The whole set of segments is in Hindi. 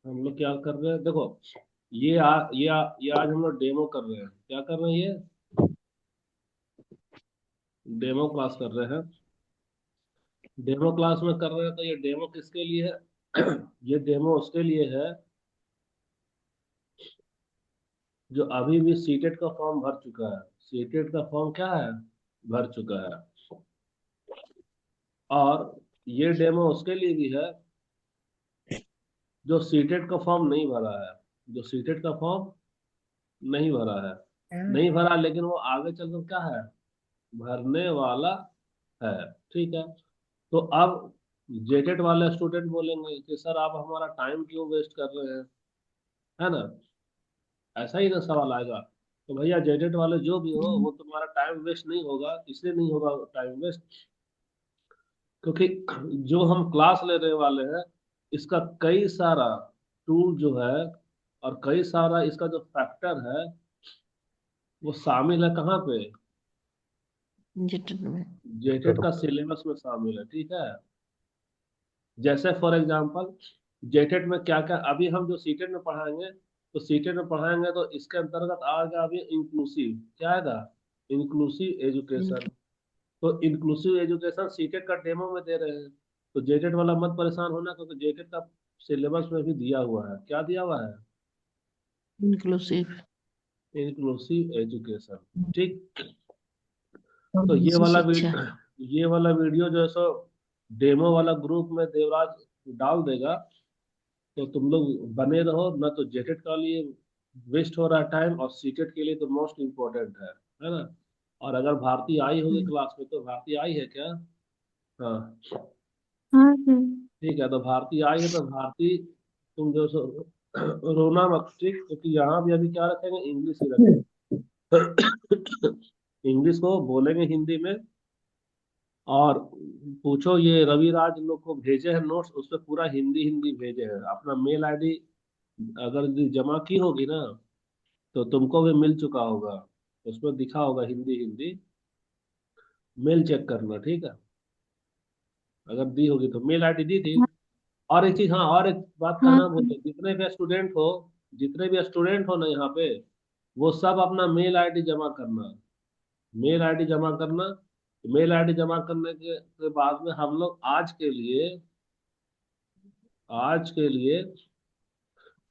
हम लोग क्या कर रहे हैं देखो। ये आज हम लोग डेमो कर रहे हैं। क्या कर रहे हैं? ये डेमो क्लास कर रहे हैं। डेमो क्लास में कर रहे हैं तो ये डेमो किसके लिए है? ये डेमो उसके लिए है जो अभी भी सीटेट का फॉर्म भर चुका है। सीटेट का फॉर्म क्या है? भर चुका है। और ये डेमो उसके लिए भी है जो सीटेट का फॉर्म नहीं भरा है। जो सीटेट का फॉर्म नहीं भरा है। नहीं भरा, लेकिन वो आगे चलकर क्या है? भरने वाला है। ठीक है। तो अब जेटेट वाले स्टूडेंट बोलेंगे कि सर आप हमारा टाइम क्यों वेस्ट कर रहे हैं, है ना? ऐसा ही ना सवाल आएगा। तो भैया जेटेट वाले जो भी हो, वो तुम्हारा टाइम वेस्ट नहीं होगा। इसलिए नहीं होगा टाइम वेस्ट क्योंकि जो हम क्लास लेने वाले हैं, इसका कई सारा टूल जो है और कई सारा इसका जो फैक्टर है वो शामिल है कहाँ पे? जिटन में। जेटेट का सिलेबस में शामिल है। ठीक है। जैसे फॉर एग्जांपल जेटेट में क्या क्या अभी हम जो सीटेट में पढ़ाएंगे, तो सीटेट में पढ़ाएंगे तो इसके अंतर्गत आएगा अभी इंक्लूसिव। क्या आएगा? Inclusive education. तो इंक्लूसिव एजुकेशन सीटेट का डेमो में दे रहे हैं। तो जेटेट वाला मत परेशान होना क्योंकि जेटेट का सिलेबस में भी दिया हुआ है। क्या दिया हुआ है? इंक्लूसिव। Inclusive education. ठीक। तो ये वाला शिक्षा। ये वाला वीडियो जो है सो डेमो वाला ग्रुप में देवराज डाल देगा। तो तुम लोग बने रहो ना, तो जेटेट का लिए वेस्ट हो रहा है टाइम और सीटेट के लिए तो मोस्ट इम्पोर्टेंट है ना? और अगर भारती आई होगी क्लास में, तो भारती आई है क्या? हाँ। हाँ हाँ। ठीक है, तो भारती आई है तो भारती तुम जो सो रोना मत। ठीक, क्योंकि यहाँ भी अभी क्या रखेंगे? इंग्लिश ही रखेंगे। इंग्लिश को बोलेंगे हिंदी में। और पूछो ये रविराज लोग को भेजे हैं नोट्स, उस पर पूरा हिंदी हिंदी भेजे हैं। अपना मेल आईडी अगर जमा की होगी ना, तो तुमको भी मिल चुका होगा। उसमें दिखा होगा हिंदी हिंदी। मेल चेक करना, ठीक है? अगर दी होगी तो मेल आईडी दी थी। और एक चीज, हाँ, और एक बात हाँ कहना भूल गए। जितने भी स्टूडेंट हो ना यहाँ पे, वो सब अपना मेल आईडी जमा करना। मेल आईडी जमा करना। मेल आईडी जमा करने के बाद में हम लोग आज के लिए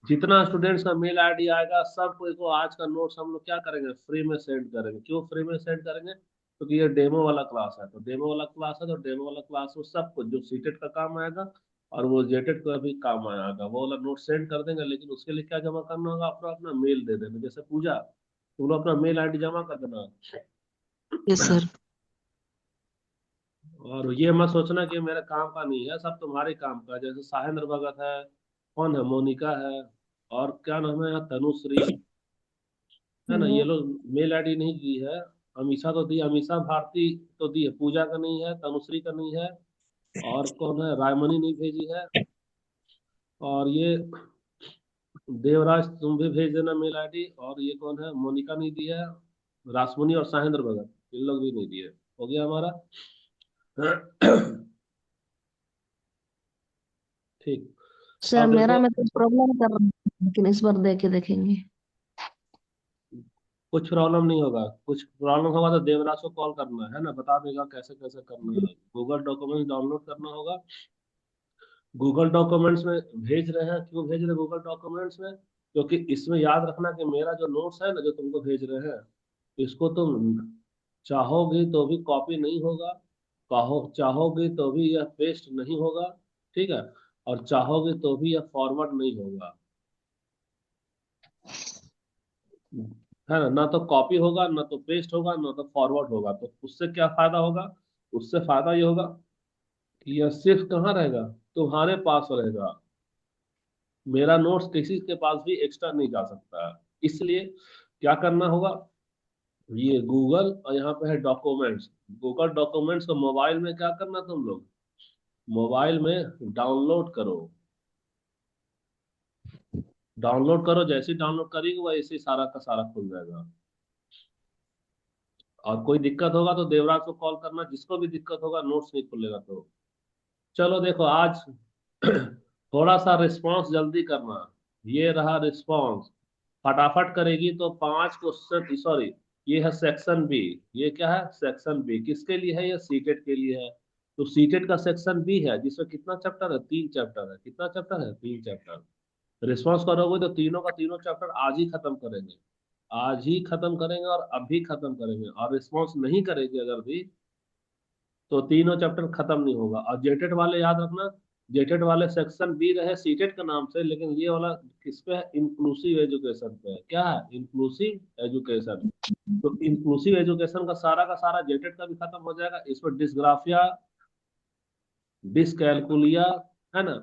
जितना स्टूडेंट्स का मेल आईडी आएगा सबको को आज का नोट्स हम लोग क्या करेंगे? फ्री में सेंड करेंगे। क्यों फ्री में सेंड करेंगे? क्योंकि ये डेमो वाला क्लास है। तो डेमो वाला क्लास है तो डेमो वाला क्लास में सबको जो सीटेट का काम आएगा और वो जेटेट का भी काम आएगा, वो वाला नोट सेंड कर देंगे। लेकिन उसके लिए क्या जमा करना होगा? अपना अपना मेल दे देना। जैसे पूजा, तुम लोग अपना मेल आईडी जमा कर देना। Yes sir. और ये मत सोचना कि मेरे काम का नहीं है, सब तुम्हारे काम का है। जैसे साहेंद्र भगत है, कौन है, मोनिका है, और क्या नाम है, तनुश्री, है ना? ये लोग मेल आईडी नहीं दी है। अमीषा तो दी, अमीषा भारती तो दी है। पूजा का नहीं है, तनुश्री का नहीं है, और कौन है, रायमणि नहीं भेजी है। और ये देवराज तुम भी भेज देना मेल आईडी। और ये कौन है, मोनिका नहीं दी है। रासमुनी और साहेंद्र भगत इन लोग भी नहीं दिए। हो गया हमारा। ठीक। सर अब मेरा देखो, में तो प्रॉब्लम कर रहा है, लेकिन इस बार दे के देखेंगे। कुछ प्रॉब्लम नहीं होगा। कुछ प्रॉब्लम होगा तो देवराज को कॉल करना है ना, बता देगा कैसे कैसे करना है। गूगल डॉक्यूमेंट्स डाउनलोड करना होगा। गूगल डॉक्यूमेंट्स में भेज रहे हैं, क्यों भेज रहे हैं गूगल डॉक्यूमेंट्स में? क्योंकि इसमें याद रखना कि मेरा जो नोट्स है ना, जो तुमको भेज रहे हैं, इसको तुम चाहोगे तो भी कॉपी नहीं होगा। चाहोगे तो भी यह पेस्ट नहीं होगा। ठीक है। और चाहोगे तो भी यह फॉरवर्ड नहीं होगा। है ना? ना तो कॉपी होगा, ना तो पेस्ट होगा, ना तो फॉरवर्ड होगा। तो उससे क्या फायदा होगा? उससे फायदा ये होगा कि यह सिर्फ कहाँ रहेगा? तुम्हारे पास रहेगा। मेरा नोट्स किसी के पास भी एक्स्ट्रा नहीं जा सकता है। इसलिए क्या करना होगा? ये गूगल और यहाँ पे है डॉक्यूमेंट्स। गूगल डॉक्यूमेंट्स को मोबाइल में क्या करना तुम लोग? मोबाइल में डाउनलोड करो। डाउनलोड करो, जैसे ही डाउनलोड करेगी वैसे ही सारा का सारा खुल जाएगा। और कोई दिक्कत होगा तो देवराज को कॉल करना। जिसको भी दिक्कत होगा, नोट्स नहीं खुलेगा तो। चलो देखो आज थोड़ा सा रिस्पॉन्स जल्दी करना। ये रहा रिस्पॉन्स, फटाफट करेगी तो 5 क्वेश्चन, सॉरी, ये है सेक्शन बी। ये क्या है? सेक्शन बी किसके लिए है? ये सीटेट के लिए है। तो सीटेट का सेक्शन बी है जिसमें कितना चैप्टर है? 3 चैप्टर है। कितना चैप्टर है? 3 चैप्टर। रिस्पॉन्स करोगे तो तीनों का तीनों चैप्टर आज ही खत्म करेंगे। आज ही खत्म करेंगे और अभी खत्म करेंगे। और रिस्पॉन्स नहीं करेगी अगर भी, तो तीनों चैप्टर खत्म नहीं होगा। और जेटेट वाले याद रखना, जेटेट वाले सेक्शन बी रहे सीटेट के नाम से, लेकिन ये वाला किस पे है? इंक्लूसिव एजुकेशन पे है। क्या है? Inclusive education. तो इंक्लूसिव एजुकेशन का सारा जेटेट का भी खत्म हो जाएगा। इसमें डिस्ग्राफिया, डिसकैलकुलिया, है ना,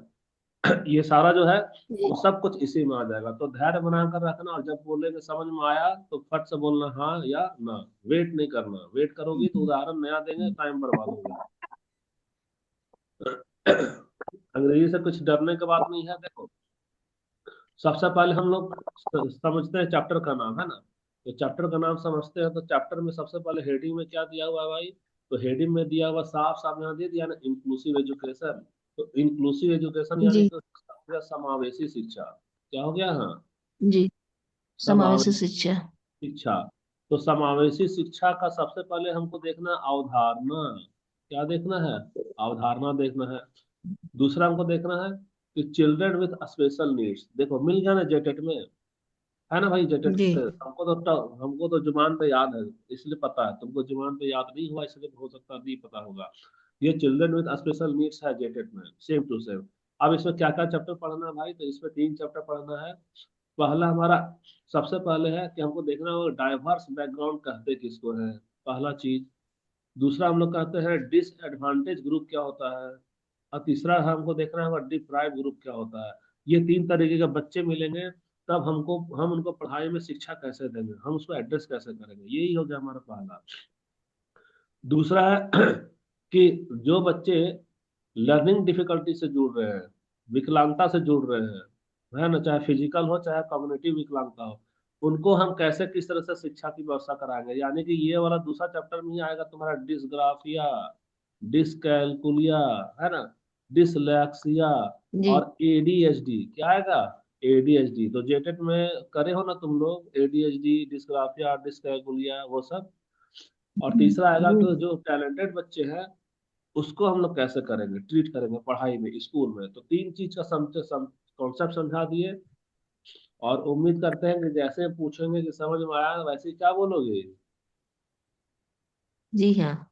ये सारा जो है जी। वो सब कुछ इसी में आ जाएगा। तो धैर्य बनाकर रखना, और जब बोलेंगे समझ में आया तो फट से बोलना हाँ या ना। वेट नहीं करना, वेट करोगी तो उदाहरण नया देंगे, टाइम बर्बाद होगा। अंग्रेजी से कुछ डरने की बात नहीं है। देखो, सबसे पहले हम लोग समझते हैं चैप्टर का नाम, है ना। तो चैप्टर का नाम समझते हैं, तो चैप्टर में सबसे पहले हेडिंग में क्या दिया हुआ है भाई? तो हेडिंग में दिया हुआ साफ साफ यहाँ दे दिया ना, इंक्लूसिव एजुकेशन। तो इंक्लूसिव एजुकेशन यानी जी। कि समावेशी शिक्षा। क्या हो गया? हाँ, जी। समावेशी समावेशी शिक्षा। शिक्षा। तो समावेशी शिक्षा का सबसे पहले हमको देखना है अवधारणा। क्या देखना है? अवधारणा देखना है। दूसरा हमको देखना है कि चिल्ड्रन विथ स्पेशल नीड्स। देखो मिल गया ना जेटेट में, है ना भाई? जेटेट जी। से हमको तो जुबान पे याद है, इसलिए पता है। तुमको जुबान पे याद नहीं हुआ इसलिए हो सकता है नहीं पता होगा। ये चिल्ड्रन विथ स्पेशल नीड्स है जेटेट में, सेम टू सेम। अब इसमें क्या क्या चैप्टर पढ़ना है भाई? तो इसमें 3 चैप्टर पढ़ना है। पहला हमारा, सबसे पहले है कि हमको देखना होगा डाइवर्स बैकग्राउंड कहते किसको है, पहला चीज। दूसरा हम लोग कहते हैं डिसएडवांटेज ग्रुप क्या होता है। और तीसरा हमको देखना होगा डिप्राइव ग्रुप क्या होता है। ये 3 तरीके के बच्चे मिलेंगे, तब हम उनको पढ़ाई में शिक्षा कैसे देंगे, हम उसको एड्रेस कैसे करेंगे, यही हो गया हमारा पहला। दूसरा है कि जो बच्चे लर्निंग डिफिकल्टी से जुड़ रहे हैं, विकलांगता से जुड़ रहे हैं, है ना, चाहे फिजिकल हो चाहे कॉग्निटिव विकलांगता हो, उनको हम कैसे किस तरह से शिक्षा की व्यवस्था कराएंगे। यानी कि ये वाला दूसरा चैप्टर में ही आएगा तुम्हारा डिसग्राफिया, डिसकैलकुलिया, है ना, डिसलैक्सिया, जी। और एडीएचडी। क्या आएगा? एडीएचडी। तो जेटेट में करे हो ना तुम लोग, एडीएचडी, डिसग्राफिया, डिसकैलकुलिया, वो सब। और तीसरा आएगा जी। कि जो टैलेंटेड बच्चे हैं उसको हम लोग कैसे करेंगे, ट्रीट करेंगे पढ़ाई में, स्कूल में। तो 3 चीज का कॉन्सेप्ट समझा दिए। और उम्मीद करते हैं कि जैसे पूछेंगे कि समझ में आया, वैसे ही क्या बोलोगे? जी हाँ।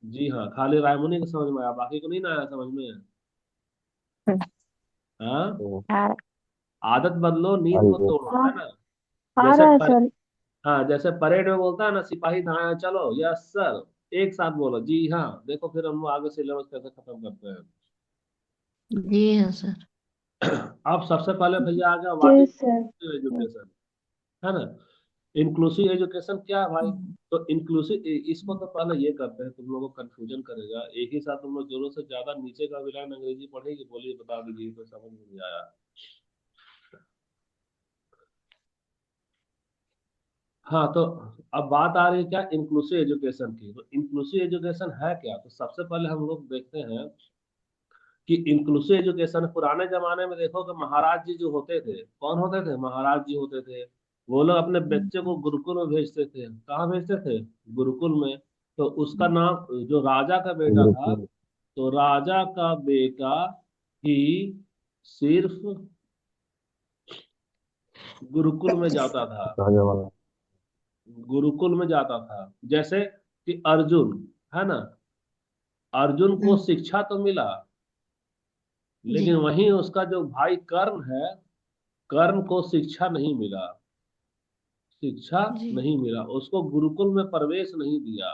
जी हाँ। खाली रायमुनी को समझ में आया, बाकी को नहीं ना आया समझ में? हाँ। तो आ आदत बदलो, नींद को आइए। तोड़ो, है ना। आ जैसे रहा है पर, सर। हाँ, जैसे परेड में बोलता है ना सिपाही धाया चलो, यस सर, एक साथ बोलो जी हाँ। देखो फिर हम लोग आगे सिलेबस कैसे खत्म करते हैं। जी हाँ सर। अब सबसे पहले भैया आ गया जी व्हाट सर। इज एजुकेशन, है ना। इंक्लूसिव एजुकेशन क्या है भाई? तो इंक्लूसिव, इसको तो पहले ये करते हैं, तुम लोगों को कंफ्यूजन करेगा। एक ही साथ तुम लोग जरूरत से ज्यादा नीचे का विधान अंग्रेजी पढ़ेगी, बोलिए बता दीजिए तो समझ में नहीं आया। हाँ, तो अब बात आ रही है क्या? इंक्लूसिव एजुकेशन की। तो इंक्लूसिव एजुकेशन है क्या? तो सबसे पहले हम लोग देखते हैं कि इंक्लूसिव एजुकेशन पुराने जमाने में देखो कि महाराज जी जो होते थे, कौन होते थे? महाराज जी होते थे। वो लोग अपने बच्चे को गुरुकुल में भेजते थे। कहाँ भेजते थे? गुरुकुल में। तो उसका नाम, जो राजा का बेटा था, बिल्कुल। तो राजा का बेटा ही सिर्फ गुरुकुल में जाता था। राजा वाला। गुरुकुल में जाता था। जैसे कि अर्जुन, है ना, अर्जुन को हम्म। शिक्षा तो मिला, जी। लेकिन वहीं उसका जो भाई कर्ण है, कर्ण को शिक्षा नहीं मिला। शिक्षा जी। नहीं मिला उसको, गुरुकुल में प्रवेश नहीं दिया।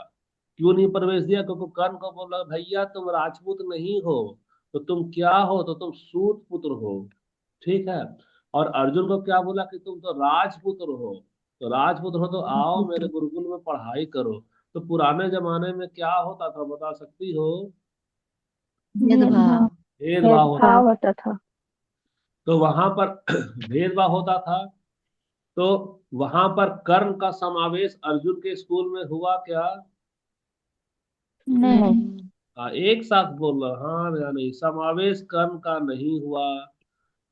क्यों नहीं प्रवेश दिया? क्योंकि कर्ण को बोला भैया तुम राजपूत नहीं हो, तो तुम क्या हो? तो तुम सूत पुत्र हो, ठीक है। और अर्जुन को क्या बोला कि तुम तो राजपुत्र हो, तो राजपुत्र हो तो आओ मेरे गुरुकुल में पढ़ाई करो। तो पुराने जमाने में क्या होता था बता सकती हो? भेदभाव। भेदभाव। भेदभाव होता भेदभाव था। होता था। तो वहां पर भेदभाव होता था। तो वहां पर कर्ण का समावेश अर्जुन के स्कूल में हुआ क्या? नहीं। नहीं। हाँ, एक साथ बोल रहा, हाँ या नहीं? समावेश कर्ण का नहीं हुआ।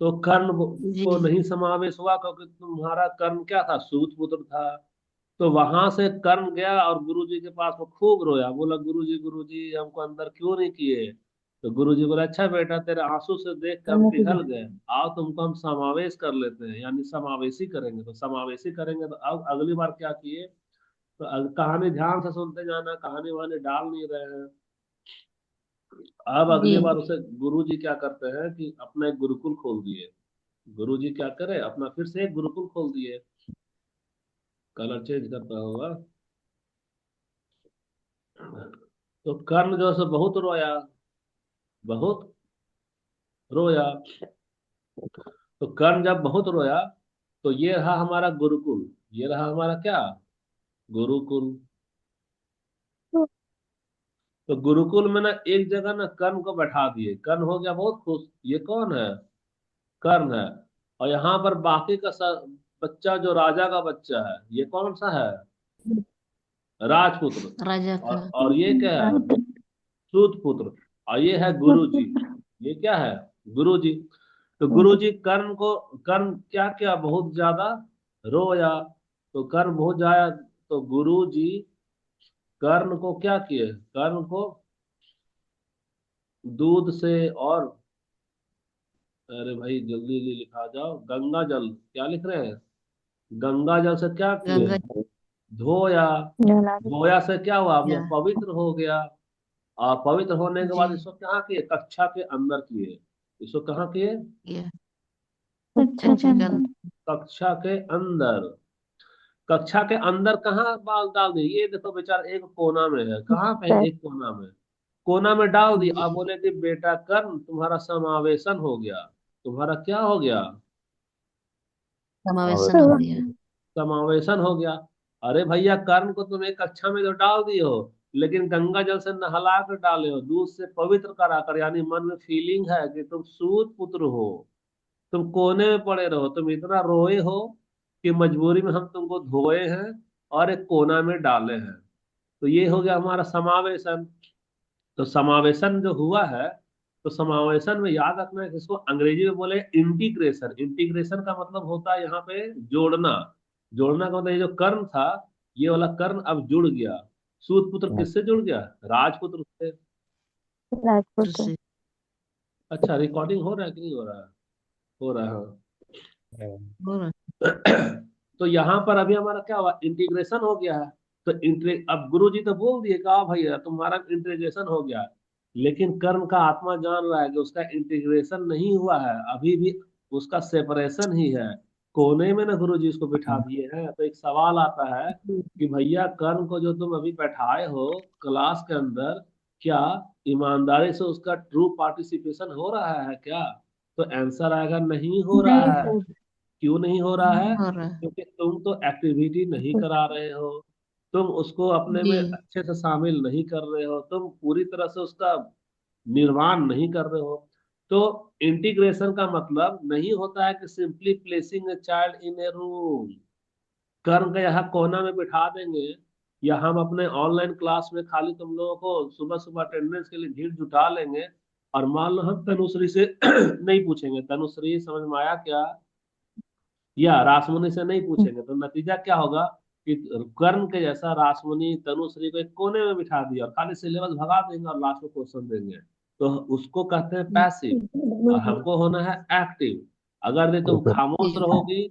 तो कर्ण जी को नहीं समावेश हुआ क्योंकि तुम्हारा कर्ण क्या था, सूत पुत्र था। तो वहां से कर्ण गया और गुरु जी के पास वो खूब रोया, बोला गुरु जी हमको अंदर क्यों नहीं किए। तो गुरु जी बोला अच्छा बेटा, तेरे आंसू से देख के हम पिघल गए, आओ तुमको हम समावेश कर लेते हैं, यानी समावेशी करेंगे। तो समावेशी करेंगे तो अब अगली बार क्या किए, तो कहानी ध्यान से सुनते जाना, कहानी वहानी डाल नहीं रहे हैं। अब जी अगली बार उसे गुरु जी क्या करते हैं कि अपना एक गुरुकुल खोल दिए। गुरु जी क्या करे, अपना फिर से एक गुरुकुल खोल दिए। कलर चेंज करता होगा। तो कर्ण जो है सो बहुत रोया, बहुत रोया। तो कर्ण जब बहुत रोया, तो ये रहा हमारा गुरुकुल, ये रहा हमारा क्या, गुरुकुल। तो गुरुकुल में ना एक जगह ना कर्ण को बैठा दिए, कर्ण हो गया बहुत खुश, ये कौन है, कर्ण है। और यहाँ पर बाकी का बच्चा जो राजा का बच्चा है, ये कौन सा है, राजपुत्र। राजा का। और ये क्या है, सूत पुत्र। और ये है गुरु जी, ये क्या है, गुरु जी। तो गुरु जी कर्ण को, कर्ण क्या क्या बहुत ज्यादा रोया। तो कर्ण बहुत जाया, तो गुरु जी कर्ण को क्या किए, कर्ण को दूध से और, अरे भाई जल्दी जल्दी लिखा जाओ, गंगा जल, क्या लिख रहे हैं, गंगा जल से क्या किए, गंगा धोया। धोया से क्या हुआ, अब जी। यह पवित्र हो गया। और पवित्र होने के बाद जी इसको कहाँ किए, कक्षा के अंदर किए। इसको कहाँ किए, ये अच्छा कक्षा के अंदर। कक्षा के अंदर। कक्षा के अंदर कहाँ बाल डाल दिए, ये देखो बेचारा एक कोना में है, कहाँ पे है? एक कोना में, कोना में डाल दिया। अब जी बोले कि बेटा कर्ण तुम्हारा समावेशन हो गया, तुम्हारा क्या हो गया, समावेशन हो गया। समावेशन हो गया। अरे भैया कर्ण को तुम एक कक्षा में तो डाल दिए हो, लेकिन गंगा जल से नहला कर डाले हो, दूध से पवित्र करा कर, यानी मन में फीलिंग है कि तुम सूत पुत्र हो। तुम कोने में पड़े रहो, तुम इतना रोए हो कि मजबूरी में हम तुमको धोए हैं और एक कोना में डाले हैं। तो ये हो गया हमारा समावेशन। तो समावेशन जो हुआ है, तो समावेशन में याद रखना है कि इसको अंग्रेजी में बोले इंटीग्रेशन। इंटीग्रेशन का मतलब होता है यहाँ पे जोड़ना। जोड़ना का मतलब ये जो कर्ण था, ये वाला कर्ण अब जुड़ गया। सूत पुत्र किससे जुड़ गया, राजपुत्र से। फिर राजपूत। से। अच्छा रिकॉर्डिंग हो रहा है कि नहीं हो रहा है, हो रहा है हाँ। और तो यहाँ पर अभी हमारा क्या हुआ, इंटीग्रेशन हो गया है। तो अब गुरु जी तो बोल दिए कि हाँ भैया तुम्हारा इंटीग्रेशन हो गया, लेकिन कर्म का आत्मा जान रहा है कि उसका इंटीग्रेशन नहीं हुआ है, अभी भी उसका सेपरेशन ही है। कोने में ना गुरु जी उसको बिठा दिए हैं। तो एक सवाल आता है कि भैया कर्म को जो तुम अभी बैठाए हो क्लास के अंदर, क्या ईमानदारी से उसका ट्रू पार्टिसिपेशन हो रहा है क्या। तो आंसर आएगा नहीं हो रहा नहीं है। सर। क्यों नहीं हो रहा नहीं है, हो रहा है। क्योंकि तुम तो एक्टिविटी नहीं करा रहे हो, तुम उसको अपने में जी अच्छे से शामिल नहीं कर रहे हो, तुम पूरी तरह से उसका निर्माण नहीं कर रहे हो। तो इंटीग्रेशन का मतलब नहीं होता है कि simply placing a child in a room, कर्म का यहाँ कोना में बिठा देंगे, या हम अपने ऑनलाइन क्लास में खाली तुम लोगों को सुबह सुबह अटेंडेंस के लिए भीड़ जुटा लेंगे। और मान लो हम तनुश्री से नहीं पूछेंगे, तनुश्री समझ में आया क्या, या रासमुनि से नहीं पूछेंगे, तो नतीजा क्या होगा कि कर्ण के जैसा रासमुनि तनुश्री को एक कोने में बिठा दिया और खाली सिलेबस भगा देंगे और लास्ट में क्वेश्चन देंगे। तो उसको कहते हैं पैसिव, और हमको होना है एक्टिव। अगर ये तुम खामोश जी रहोगी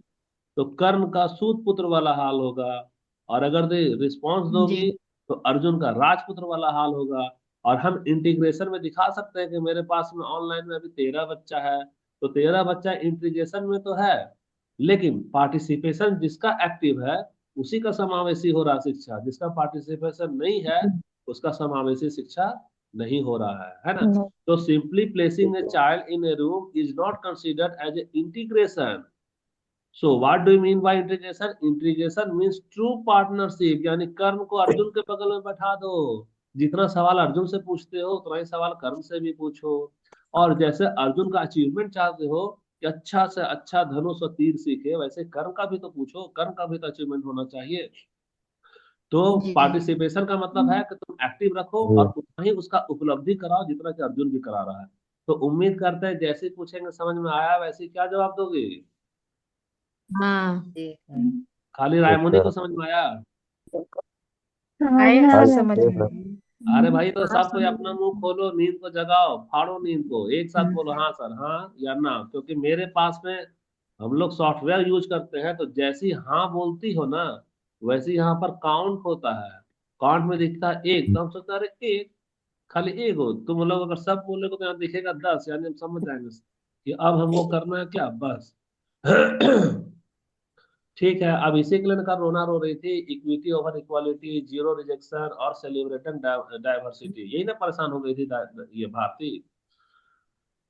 तो कर्ण का सूत पुत्र वाला हाल होगा, और अगर दे रिस्पॉन्स जी दोगी तो अर्जुन का राजपुत्र वाला हाल होगा। और हम इंटीग्रेशन में दिखा सकते हैं कि मेरे पास में ऑनलाइन में अभी 13 बच्चा है, तो 13 बच्चा इंटीग्रेशन में तो है, लेकिन पार्टिसिपेशन जिसका एक्टिव है उसी का समावेशी हो रहा शिक्षा, जिसका पार्टिसिपेशन नहीं है उसका समावेशी शिक्षा नहीं हो रहा है ना। नहीं। तो simply placing a child in a room is not considered as a integration. So what do you mean by integration, integration means true partnership, यानी कर्म को अर्जुन के बगल में बैठा दो, जितना सवाल अर्जुन से पूछते हो उतना ही सवाल कर्म से भी पूछो। और जैसे अर्जुन का अचीवमेंट चाहते हो कि अच्छा से अच्छा धनुष और तीर सीखे, वैसे कर्म का भी तो पूछो, कर्म का भी तो अचीवमेंट होना चाहिए। तो जी जी पार्टिसिपेशन का मतलब है कि तुम एक्टिव रखो और उतना ही उसका उपलब्धि कराओ जितना कि अर्जुन भी करा रहा है। तो उम्मीद करते हैं जैसे ही पूछेंगे समझ में आया वैसे ही क्या जवाब दोगे? हाँ ठीक है। खाली यस रायमुनी को सर। समझ में आया? आया हाँ सर जी, समझ यस में। सर। अरे भाई तो आप सब कोई समझ अपना मुंह खोलो, नींद को जगाओ, फाड़ो नींद को, एक साथ बोलो हाँ सर, हाँ या ना। क्योंकि मेरे पास में हम लोग सॉफ्टवेयर यूज करते हैं, तो जैसी हाँ बोलती हो ना वैसे यहाँ पर काउंट होता है। काउंट में दिखता है एक, तो हम सोचते हैं अरे एक, खाली एक हो। तुम लोग अगर सब बोलेगे तो यहाँ दिखेगा 10, यानी हम समझ जाएंगे कि अब हमको करना है क्या, बस। ठीक है, अब इसी के लिए इनका रोना रो रही थी, equity over equality, zero rejection और सेलिब्रेटिंग डाइवर्सिटी, यही ना परेशान हो गई थी ये भारती।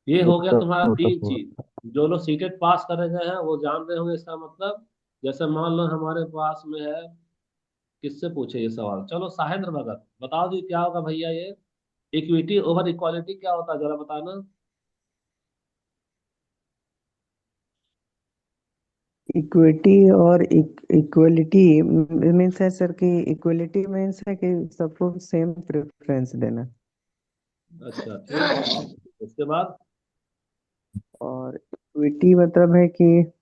ये हो गया तुम्हारा एकदम तीन सपोर्ट। चीज। जो लोग सीटेट पास करे गए हैं वो जान रहे होंगे इसका मतलब। जैसे मान लो हमारे पास में है, किससे पूछे ये सवाल, चलो साहेंद्र भगत बताओ जी क्या होगा भैया ये, इक्विटी ओवर इक्वालिटी क्या होता है जरा बताना। इक्विटी और इक्वलिटी मीन्स है सर कि इक्वलिटी मीन्स है कि सबको सेम प्रेफरेंस देना। अच्छा ठीक, और उसके बाद? और इक्विटी मतलब है कि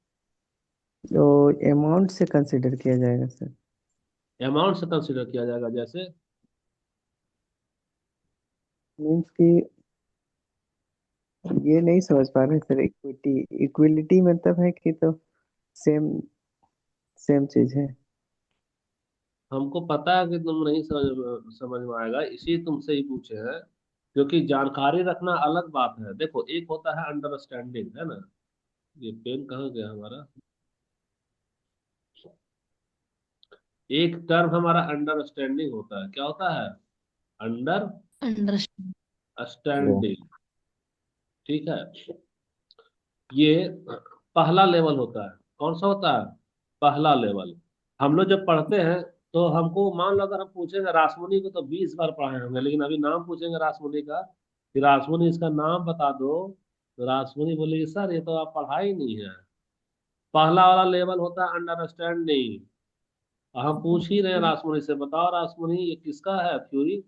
जो अमाउंट से कंसिडर किया जाएगा सर। अमाउंट से कंसिडर किया जाएगा, जैसे? मीन्स कि ये नहीं समझ पा रहे सर। इक्विटी इक्विलिटी मतलब है कि तो सेम सेम चीज है। हमको पता है कि तुम नहीं समझ समझ में आएगा, इसी तुमसे ही पूछे हैं। क्योंकि जानकारी रखना अलग बात है। देखो एक होता है अंडरस्टैंडिंग, है ना। ये पेन कहाँ गया हमारा? एक टर्म हमारा अंडरस्टैंडिंग होता है, क्या होता है? अंडरस्टैंड। अंडरस्टैंडिंग। ठीक है, ये पहला लेवल होता है। कौन सा होता है? पहला लेवल। हम लोग जब पढ़ते हैं तो हमको मान लो अगर हम पूछेंगे रासमुनी को तो 20 बार पढ़ाए होंगे, लेकिन अभी नाम पूछेंगे रासमुनी का कि रासमुनी इसका नाम बता दो, तो रासमुनी बोलेगी सर ये तो आप पढ़ा ही नहीं है। पहला वाला लेवल होता है अंडरस्टैंडिंग। हम पूछ ही रहे हैं रासमुनी से, बताओ रासमुनी ये किसका है थ्योरी?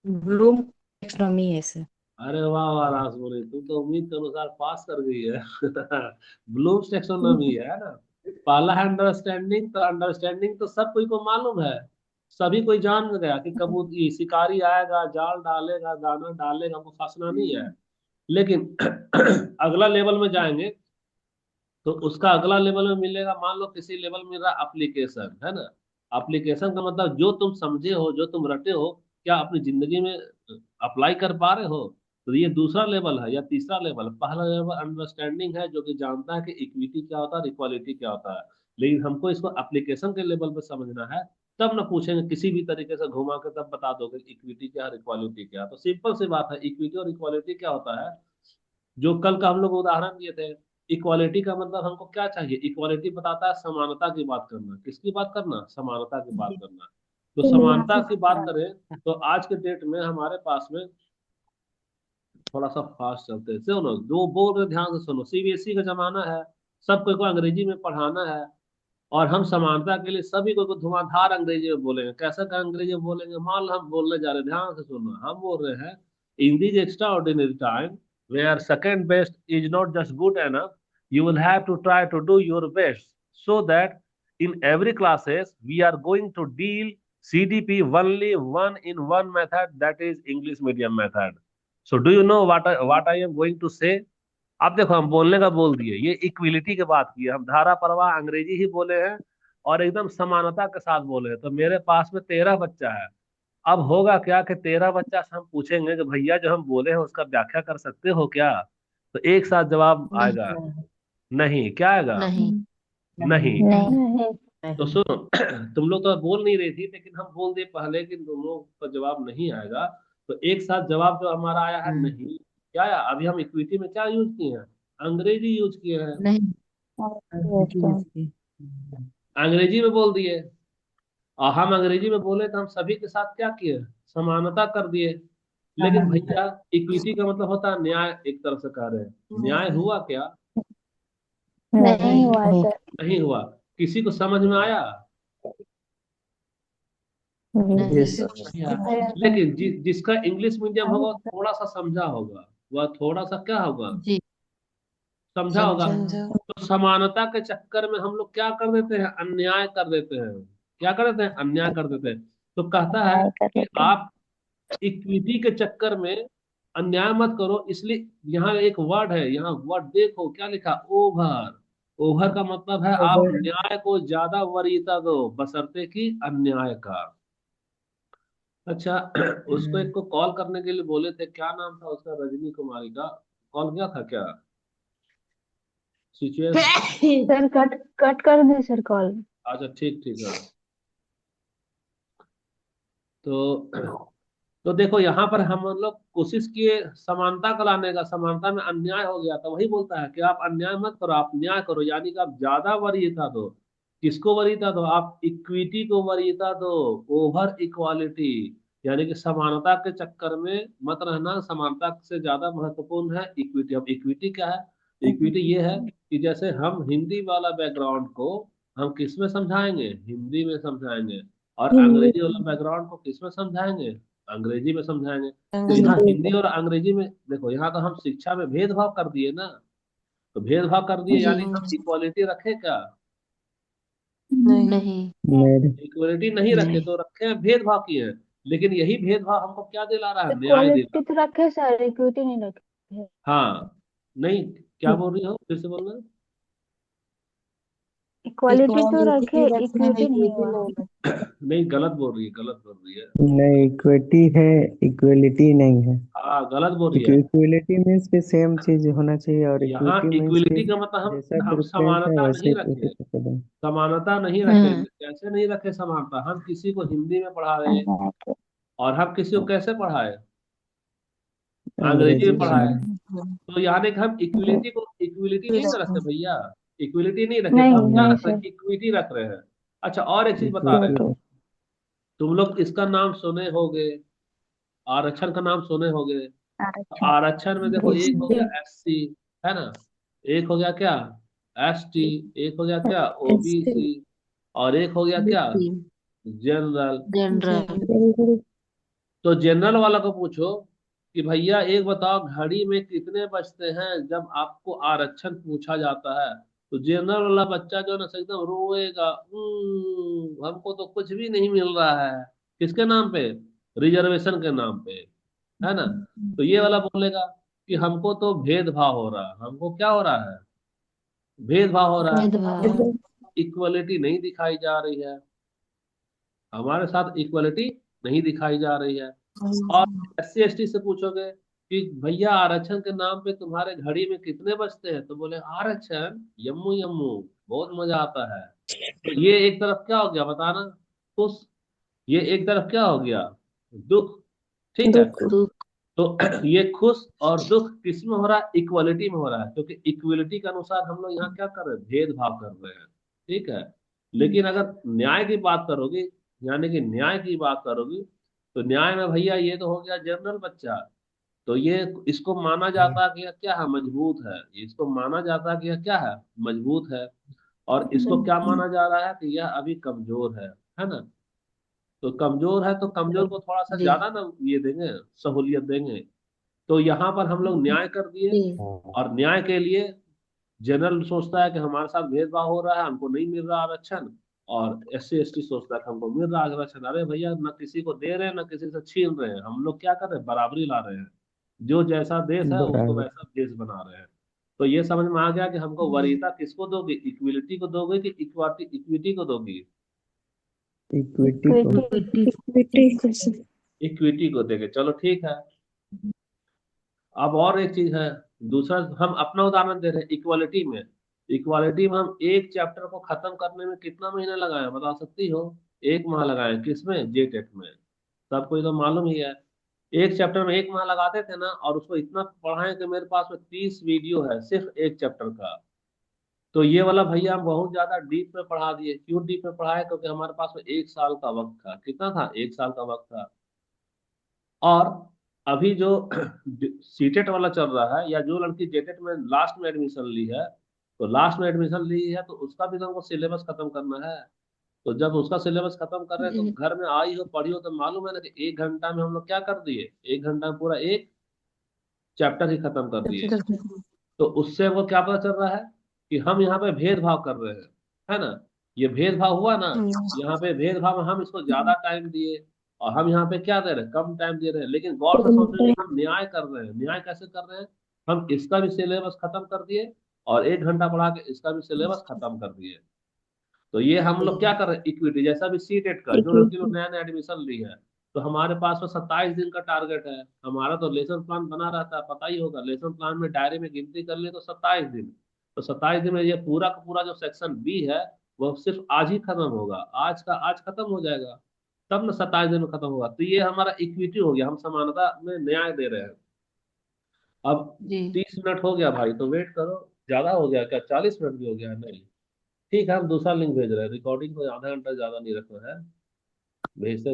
ब्लूम टेक्सोनॉमी है सर। अरे वाह वाह रासमुनी, तुम तो उम्मीद के अनुसार पास कर गई है। ब्लूम्स टेक्सोनोमी है ना। पहला है अंडरस्टैंडिंग, तो अंडरस्टैंडिंग तो सब कोई को मालूम है। सभी कोई जान गया कि कबूतर शिकारी आएगा, जाल डालेगा, दाना डालेगा, हमको फंसना नहीं है। लेकिन अगला लेवल में जाएंगे तो उसका अगला लेवल में मिलेगा, मान लो किसी लेवल में मिल रहा एप्लीकेशन, है ना। एप्लीकेशन का मतलब जो तुम समझे हो, जो तुम रटे हो, क्या अपनी जिंदगी में अप्लाई कर पा रहे हो। तो ये दूसरा लेवल है या तीसरा लेवल। पहला लेवल अंडरस्टैंडिंग है, जो कि जानता है कि इक्विटी क्या होता है, इक्वालिटी क्या होता है। लेकिन हमको इसको एप्लीकेशन के लेवल पे समझना है। तब ना पूछेंगे किसी भी तरीके से घुमा के, तब बता दोगे इक्विटी क्या है, इक्वालिटी क्या है। तो सिंपल सी बात है, इक्विटी और इक्वालिटी क्या होता है, जो कल का हम लोग उदाहरण दिए थे। इक्वालिटी का मतलब हमको क्या चाहिए, इक्वालिटी बताता है समानता की बात करना। किसकी बात करना? समानता की बात करना। तो समानता की बात करें तो आज के डेट में हमारे पास में, थोड़ा सा फास्ट चलते हैं, सुनो जो बोल रहे ध्यान से सुनो, सीबीएसई का जमाना है, सबको को अंग्रेजी में पढ़ाना है। और हम समानता के लिए सभी को धुआंधार अंग्रेजी में बोलेंगे। कैसे का अंग्रेजी में बोलेंगे, मान लो हम बोलने जा रहे हैं, ध्यान से सुनना, हम बोल रहे हैं in this extraordinary time where second best is not just good enough, you will have to try to do your best so that in every classes we are going to deal CDP only one in one method, that is English medium method. So do you know what I am going to say? अब देखो हम बोलने का बोल दिए, ये इक्विलिटी की बात की है, हम धारा प्रवाह अंग्रेजी ही बोले हैं और एकदम समानता के साथ बोले हैं। तो मेरे पास में 13 बच्चा है। अब होगा क्या कि 13 बच्चा से हम पूछेंगे कि भैया जो हम बोले हैं उसका व्याख्या कर सकते हो क्या, तो एक साथ जवाब नहीं। आएगा नहीं। क्या आएगा? नहीं। नहीं। नहीं। तो सुनो, तुम लोग तो बोल नहीं रही थी, लेकिन हम बोल दिए पहले कि तुम लोग का जवाब नहीं आएगा। तो एक साथ जवाब जो हमारा आया है नहीं। क्या आया? अभी हम इक्विटी में क्या यूज किए हैं? अंग्रेजी यूज किए हैं। नहीं। अंग्रेजी में बोल दिए, और हम अंग्रेजी में बोले तो हम सभी के साथ क्या किए? समानता कर दिए। लेकिन भैया इक्विटी का मतलब होता है न्याय, एक तरफ से कह रहे हैं, न्याय हुआ क्या? नहीं हुआ सर। नहीं हुआ। किसी को समझ में आया? नहीं यस नहीं आया। लेकिन जिसका इंग्लिश मीडियम होगा वो थोड़ा सा समझा होगा, वह थोड़ा सा क्या होगा, जी समझा होगा। समझा। तो समानता के चक्कर में हम लोग क्या कर देते हैं, अन्याय कर देते हैं। क्या कर देते हैं, अन्याय कर देते हैं। तो कहता है न्याय कर कि लेते हैं। आप इक्विटी के चक्कर में अन्याय मत करो, इसलिए यहाँ एक वर्ड है, यहाँ वर्ड देखो क्या लिखा, ओवर। ओवर का मतलब है आप ओवर न्याय को ज्यादा वरीयता दो बशर्ते कि अन्याय का। अच्छा उसको एक को कॉल करने के लिए बोले थे, क्या नाम था उसका, रजनी कुमारी का। कॉल किया था क्या, सिचुएशन। सर कट कट कर दे सर कॉल। अच्छा ठीक ठीक है। तो तो देखो यहाँ पर हम लोग कोशिश किए समानता को लाने का, समानता में अन्याय हो गया, तो वही बोलता है कि आप अन्याय मत करो, आप न्याय करो, यानी कि आप ज्यादा वरीयता दो। किसको वरीयता दो, आप इक्विटी को वरीयता दो, ओवर इक्वालिटी। यानी कि समानता के चक्कर में मत रहना, समानता से ज्यादा महत्वपूर्ण है इक्विटी। अब इक्विटी क्या है, इक्विटी ये है कि जैसे हम हिंदी वाला बैकग्राउंड को हम किस में समझाएंगे, हिंदी में समझाएंगे, और अंग्रेजी वाला बैकग्राउंड को किस में समझाएंगे, अंग्रेजी में समझाएंगे। तो यहाँ अंग्रेजी। हिंदी और अंग्रेजी में देखो, यहाँ तो हम शिक्षा में भेदभाव कर दिए ना। तो भेदभाव कर दिए जी यानी हम इक्वालिटी रखे क्या, नहीं मेरे इक्वालिटी नहीं रखे, नहीं। तो रखे हैं भेदभाव किए हैं। लेकिन यही भेदभाव हमको क्या दिला रहा है, न्याय दिला। इक्वालिटी तो रखे सर, इक्विटी नहीं रखे। हाँ, नहीं, क्या बोल रही हो, फिर से बोलना। इक्वालिटी तो इक्वालिटी रखे, रखने में इक्विटी नहीं इक्विटी हुआ। नहीं रखते। नहीं, गलत बोल रही है, गलत बोल रही है। नहीं, इक्विटी है, इक्वलिटी नहीं है। हाँ, गलत बोल रही है। इक्विलिटी मीन्स कि सेम चीज होना चाहिए, और यहाँ इक्विटी मीन्स कि इक्विलिटी का मतलब जैसा हम प्रेफरेंस है समानता वैसे नहीं उसी रखे, को करें। समानता नहीं रखे। हम्म। कैसे नहीं रखे समानता, हम किसी को हिंदी में पढ़ा रहे हैं अन्याय के। और हम किसी को कैसे पढ़ाए, अंग्रेजी अंग्रेजी में में पढ़ाए। नहीं। तो यानी कि हम इक्विलिटी को, इक्विलिटी नहीं ना रखे भैया, इक्विलिटी नहीं रखे, तो नहीं हम क्या नहीं रख रहे सर, हैं, इक्विटी रख रहे हैं। अच्छा, और एक चीज बता रहे हैं, इक्विटी। तुम लोग इसका नाम सुने होगे, आरक्षण का नाम सुने होगे। तो आरक्षण। आरक्षण में देखो, एक हो गया एससी, है ना, एक हो गया क्या, एसटी, एक हो गया क्या, ओबीसी, और एक हो गया क्या, जनरल। जनरल। तो जनरल वाला को पूछो कि भैया एक बताओ, घड़ी में कितने बजते हैं जब आपको आरक्षण पूछा जाता है। तो जनरल वाला बच्चा जो है ना एकदम रोएगा, हमको तो कुछ भी नहीं मिल रहा है, किसके नाम पे, रिजर्वेशन के नाम पे, है ना। तो ये वाला बोलेगा कि हमको तो भेदभाव हो रहा है, हमको क्या हो रहा है, भेदभाव हो रहा है, भेदभाव। इक्वलिटी नहीं दिखाई जा रही है, हमारे साथ इक्वलिटी नहीं दिखाई जा रही है। और एस सी एस टी से पूछोगे कि भैया आरक्षण के नाम पे तुम्हारे घड़ी में कितने बजते हैं, तो बोले आरक्षण, यम्मू यम्मू, बहुत मजा आता है। तो ये एक तरफ क्या हो गया बताना, खुश, ये एक तरफ क्या हो गया, दुख। ठीक है। दुख। दुख। तो ये खुश और दुख किस में हो रहा है, इक्वलिटी में हो रहा है, क्योंकि इक्वलिटी के अनुसार हम लोग यहाँ क्या कर रहे हैं, भेदभाव कर रहे हैं। ठीक है। लेकिन अगर न्याय की बात करोगे, यानी कि न्याय की बात करोगी, तो न्याय में भैया ये तो हो गया जनरल बच्चा। तो ये इसको माना जाता है कि यह क्या है, मजबूत है, इसको माना जाता है कि यह क्या है, मजबूत है। और इसको क्या माना जा रहा है कि यह अभी कमजोर है ना। तो कमजोर है, तो कमजोर को थोड़ा सा जी ज्यादा ना ये देंगे, सहूलियत देंगे। तो यहाँ पर हम लोग न्याय कर दिए। जी। और न्याय के लिए जनरल सोचता है कि हमारे साथ भेदभाव हो रहा है, हमको नहीं मिल रहा आरक्षण। और एस सी एस टी सोचता है कि हमको मिल रहा है आरक्षण। अरे भैया, ना किसी को दे रहे हैं ना किसी से छीन रहे हैं, हम लोग क्या कर रहे हैं, बराबरी ला रहे हैं। जो जैसा देश है उसको बराबर। वैसा देश बना रहे हैं। तो ये समझ में आ गया कि हमको वरीयता किसको दोगे, इक्विलिटी को दोगे कि इक्वालिटी, इक्विटी को दोगी, इक्विटी को। इक्विटी। इक्विटी। इक्विटी को देंगे, चलो ठीक है। अब और एक चीज है, दूसरा हम अपना उदाहरण दे रहे हैं इक्वालिटी में। इक्वालिटी में हम एक चैप्टर को खत्म करने में कितना महीना लगाए बता सकती हो, एक माह लगाए, किसमें, जे टेट में। सबको ये तो मालूम ही है। एक चैप्टर में एक माह लगाते थे ना, और उसको इतना पढ़ाए कि मेरे पास में 30 वीडियो है सिर्फ एक चैप्टर का। तो ये वाला भैया हम बहुत ज्यादा डीप में पढ़ा दिए। क्यों डीप में पढ़ाए, क्योंकि हमारे पास में 1 साल का वक्त था। कितना था, 1 साल का वक्त था। और अभी जो सीटेट वाला चल रहा है, या जो लड़की जेटेट में लास्ट में एडमिशन ली है, तो लास्ट में एडमिशन ली है तो उसका भी तो हमको सिलेबस खत्म करना है। तो जब उसका सिलेबस खत्म कर रहे हैं हम्म, तो घर में आई हो पढ़ी हो तो मालूम है ना कि 1 घंटा में हम लोग क्या कर दिए, 1 घंटा में पूरा एक चैप्टर ही खत्म कर दिए। तो उससे वो क्या पता चल रहा है कि हम यहाँ पे भेदभाव कर रहे हैं, है ना। ये भेदभाव हुआ ना, यहाँ पे भेदभाव में हम इसको ज्यादा टाइम दिए और हम यहाँ पे क्या दे रहे हैं, कम टाइम दे रहे हैं। लेकिन गौर से सोचेंगे हम न्याय कर रहे हैं, न्याय कैसे कर रहे हैं, हम इसका भी सिलेबस खत्म कर दिए और 1 घंटा पढ़ा के इसका भी सिलेबस खत्म कर दिए। तो ये हम लोग क्या कर रहे हैं, इक्विटी जैसा भी सीटेट का जो लड़की लोग इक्विटी। नया नया एडमिशन ली है, तो हमारे पास तो 27 दिन का टारगेट है। हमारा तो लेसन प्लान बना रहता है, पता ही होगा, लेसन प्लान में डायरी में गिनती कर ले तो 27 दिन। तो 27 दिन में ये पूरा का पूरा जो सेक्शन बी है वो सिर्फ आज ही खत्म होगा, आज का आज खत्म हो जाएगा, तब ना 27 दिन में खत्म होगा। तो ये हमारा इक्विटी हो गया, हम समानता में न्याय दे रहे हैं। अब जी 30 मिनट हो गया भाई, तो वेट करो। ज्यादा हो गया क्या, 40 मिनट भी हो गया, नहीं। ठीक है, हम दूसरा लिंक भेज रहे हैं, रिकॉर्डिंग को आधा घंटा ज्यादा नहीं रखना है, भेजते हैं।